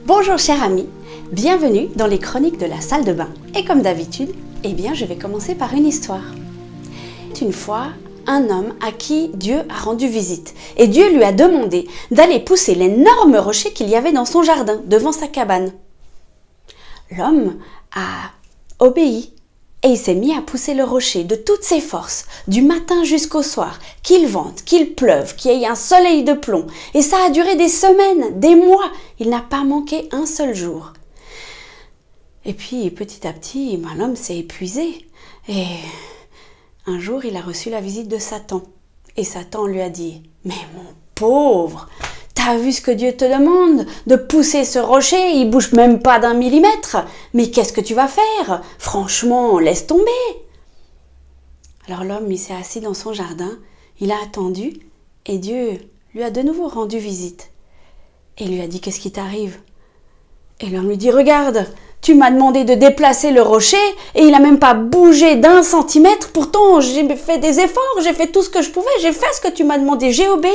Bonjour chers amis, bienvenue dans les chroniques de la salle de bain. Et comme d'habitude, je vais commencer par une histoire. Une fois, un homme à qui Dieu a rendu visite. Et Dieu lui a demandé d'aller pousser l'énorme rocher qu'il y avait dans son jardin, devant sa cabane. L'homme a obéi et il s'est mis à pousser le rocher de toutes ses forces, du matin jusqu'au soir, qu'il vente, qu'il pleuve, qu'il y ait un soleil de plomb. Et ça a duré des semaines, des mois. Il n'a pas manqué un seul jour. Et puis, petit à petit, l'homme s'est épuisé. Et un jour, il a reçu la visite de Satan. Et Satan lui a dit « Mais mon pauvre, t'as vu ce que Dieu te demande de pousser ce rocher, il bouge même pas d'1 millimètre. Mais qu'est-ce que tu vas faire? Franchement, laisse tomber. » Alors l'homme, il s'est assis dans son jardin, il a attendu et Dieu lui a de nouveau rendu visite. Et il lui a dit « Qu'est-ce qui t'arrive ?» Et l'homme lui dit « Regarde, tu m'as demandé de déplacer le rocher et il n'a même pas bougé d'1 centimètre. Pourtant, j'ai fait des efforts, j'ai fait tout ce que je pouvais, j'ai fait ce que tu m'as demandé, j'ai obéi. »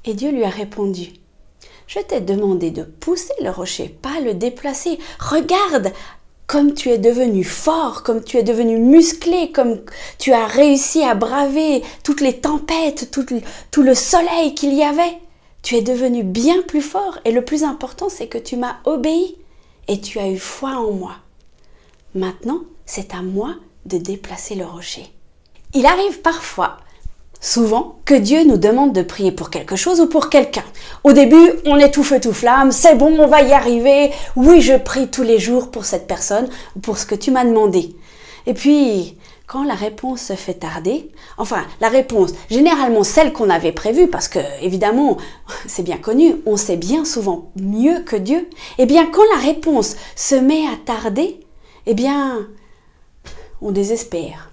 Et Dieu lui a répondu « Je t'ai demandé de pousser le rocher, pas le déplacer. Regarde comme tu es devenu fort, comme tu es devenu musclé, comme tu as réussi à braver toutes les tempêtes, tout le soleil qu'il y avait. Tu es devenu bien plus fort et le plus important, c'est que tu m'as obéi et tu as eu foi en moi. Maintenant, c'est à moi de déplacer le rocher. » Il arrive parfois, souvent, que Dieu nous demande de prier pour quelque chose ou pour quelqu'un. Au début, on est tout feu tout flamme, c'est bon, on va y arriver. Oui, je prie tous les jours pour cette personne ou pour ce que tu m'as demandé. Et puis, quand la réponse se fait tarder, enfin, la réponse, généralement celle qu'on avait prévue, parce que, évidemment, c'est bien connu, on sait bien souvent mieux que Dieu. Eh bien, quand la réponse se met à tarder, eh bien, on désespère,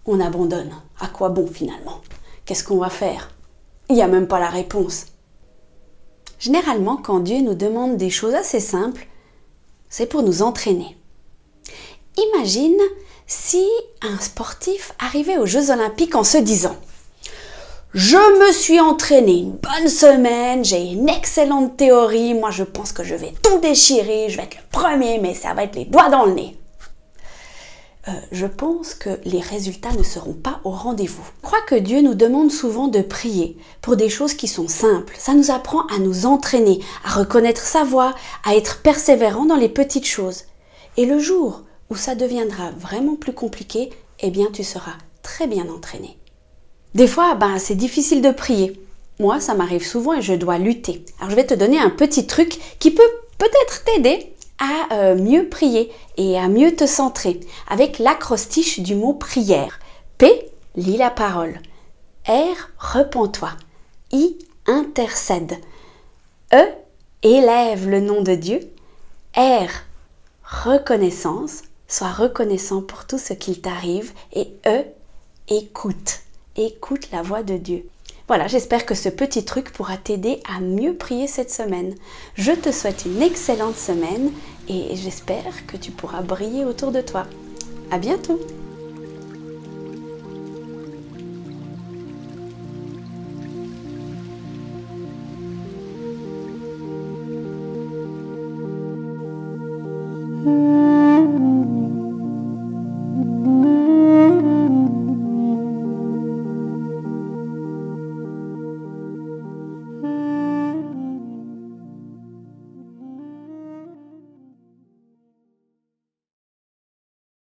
on abandonne. À quoi bon finalement? Qu'est-ce qu'on va faire? Il n'y a même pas la réponse. Généralement, quand Dieu nous demande des choses assez simples, c'est pour nous entraîner. Imagine si un sportif arrivait aux Jeux Olympiques en se disant « Je me suis entraîné une bonne semaine, j'ai une excellente théorie, moi je pense que je vais tout déchirer, je vais être le premier, mais ça va être les doigts dans le nez. » Je pense que les résultats ne seront pas au rendez-vous. Je crois que Dieu nous demande souvent de prier pour des choses qui sont simples. Ça nous apprend à nous entraîner, à reconnaître sa voix, à être persévérant dans les petites choses. Et le jour où ça deviendra vraiment plus compliqué, eh bien tu seras très bien entraîné. Des fois, c'est difficile de prier. Moi, ça m'arrive souvent et je dois lutter. Alors je vais te donner un petit truc qui peut peut-être t'aider à mieux prier et à mieux te centrer avec l'acrostiche du mot prière. P, lis la parole. R, repens-toi. I, intercède. E, élève le nom de Dieu. R, reconnaissance. Sois reconnaissant pour tout ce qu'il t'arrive. Et E, écoute. Écoute la voix de Dieu. Voilà, j'espère que ce petit truc pourra t'aider à mieux prier cette semaine. Je te souhaite une excellente semaine et j'espère que tu pourras briller autour de toi. À bientôt!